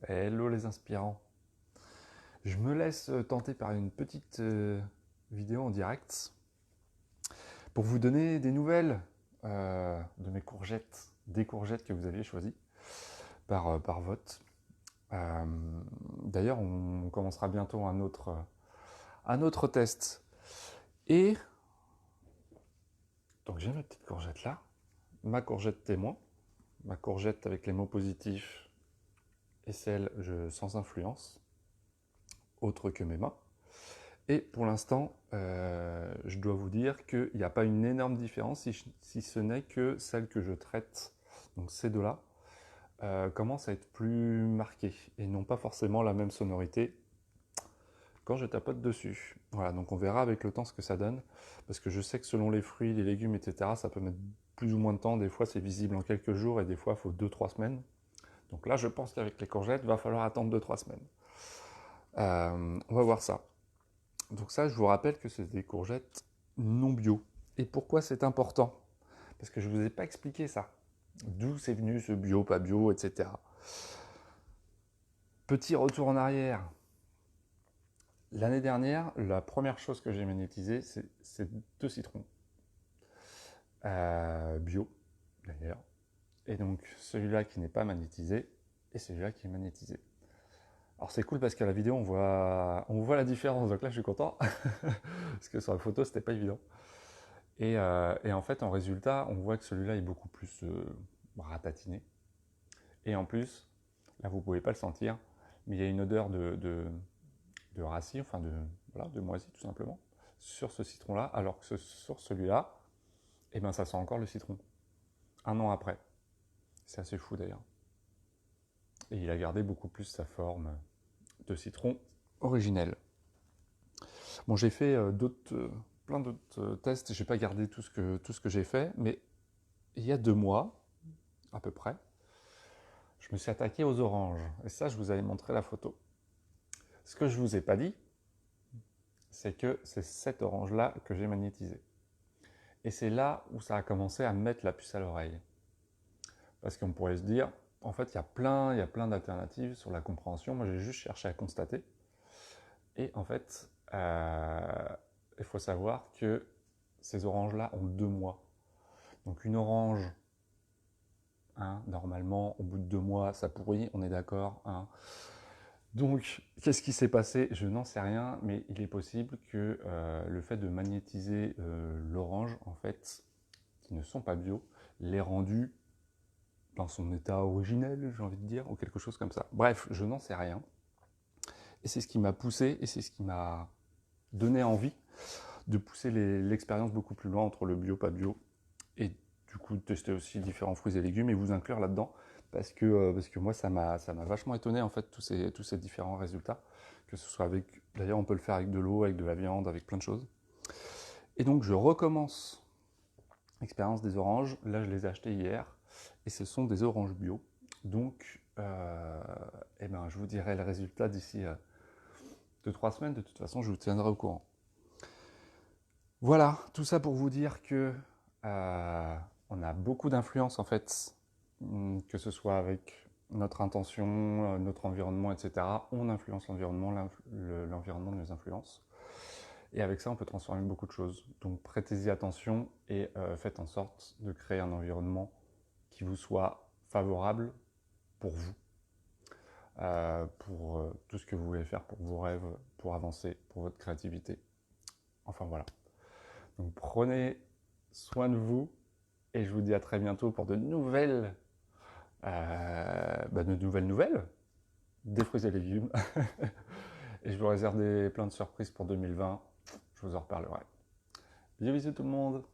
Hello les inspirants. Je me laisse tenter par une petite vidéo en direct pour vous donner des nouvelles de mes courgettes, des courgettes que vous aviez choisies par vote. D'ailleurs, on commencera bientôt un autre test. Et donc j'ai ma petite courgette là, ma courgette témoin, ma courgette avec les mots positifs et celle sans influence, autre que mes mains. Et pour l'instant, je dois vous dire qu'il n'y a pas une énorme différence si ce n'est que celle que je traite, donc ces deux-là, commencent à être plus marquées et n'ont pas forcément la même sonorité quand je tapote dessus. Voilà, donc on verra avec le temps ce que ça donne, parce que je sais que selon les fruits, les légumes, etc., ça peut mettre plus ou moins de temps. Des fois, c'est visible en quelques jours et des fois, il faut 2-3 semaines. Donc là, je pense qu'avec les courgettes, il va falloir attendre 2-3 semaines. On va voir ça. Donc ça, je vous rappelle que c'est des courgettes non bio. Et pourquoi c'est important? Parce que je ne vous ai pas expliqué ça. D'où c'est venu ce bio, pas bio, etc. Petit retour en arrière. L'année dernière, la première chose que j'ai magnétisée, c'est 2 citrons. Bio, d'ailleurs. Et donc celui-là qui n'est pas magnétisé, et celui-là qui est magnétisé. Alors c'est cool parce qu'à la vidéo, on voit la différence. Donc là, je suis content. Parce que sur la photo, c'était pas évident. Et en fait, en résultat, on voit que celui-là est beaucoup plus ratatiné. Et en plus, là, vous ne pouvez pas le sentir, mais il y a une odeur de rassis, enfin de moisi tout simplement, sur ce citron-là, alors que sur celui-là, eh ben, ça sent encore le citron. 1 an après. C'est assez fou d'ailleurs. Et il a gardé beaucoup plus sa forme de citron originel. Bon, j'ai fait plein d'autres tests, je n'ai pas gardé tout ce que j'ai fait, mais il y a 2 mois, à peu près, je me suis attaqué aux oranges. Et ça, je vous avais montré la photo. Ce que je ne vous ai pas dit, c'est que c'est cette orange-là que j'ai magnétisée. Et c'est là où ça a commencé à me mettre la puce à l'oreille. Parce qu'on pourrait se dire, en fait, il y a plein d'alternatives sur la compréhension. Moi, j'ai juste cherché à constater. Et en fait, il faut savoir que ces oranges-là ont 2 mois. Donc une orange, hein, normalement, au bout de 2 mois, ça pourrit, on est d'accord. Hein. Donc, qu'est-ce qui s'est passé? Je n'en sais rien, mais il est possible que le fait de magnétiser l'orange, en fait, qui ne sont pas bio, l'ait rendu dans son état originel, j'ai envie de dire, ou quelque chose comme ça. Bref, je n'en sais rien. Et c'est ce qui m'a poussé, et c'est ce qui m'a donné envie de pousser l'expérience beaucoup plus loin entre le bio, pas bio, et du coup de tester aussi différents fruits et légumes et vous inclure là-dedans. Parce que moi, ça m'a vachement étonné, en fait, tous ces différents résultats. Que ce soit avec... D'ailleurs, on peut le faire avec de l'eau, avec de la viande, avec plein de choses. Et donc, je recommence l'expérience des oranges. Là, je les ai achetées hier. Et ce sont des oranges bio. Donc, eh ben, je vous dirai le résultat d'ici 2-3 semaines. De toute façon, je vous tiendrai au courant. Voilà, tout ça pour vous dire que on a beaucoup d'influence, en fait, que ce soit avec notre intention, notre environnement, etc. On influence l'environnement, l'environnement nous influence. Et avec ça, on peut transformer beaucoup de choses. Donc prêtez-y attention et faites en sorte de créer un environnement qui vous soit favorable pour vous, pour tout ce que vous voulez faire pour vos rêves, pour avancer, pour votre créativité. Enfin voilà. Donc prenez soin de vous et je vous dis à très bientôt pour de nouvelles nouvelles, des fruits et légumes. Et je vous réserve plein de surprises pour 2020. Je vous en reparlerai. Bisous bisous tout le monde.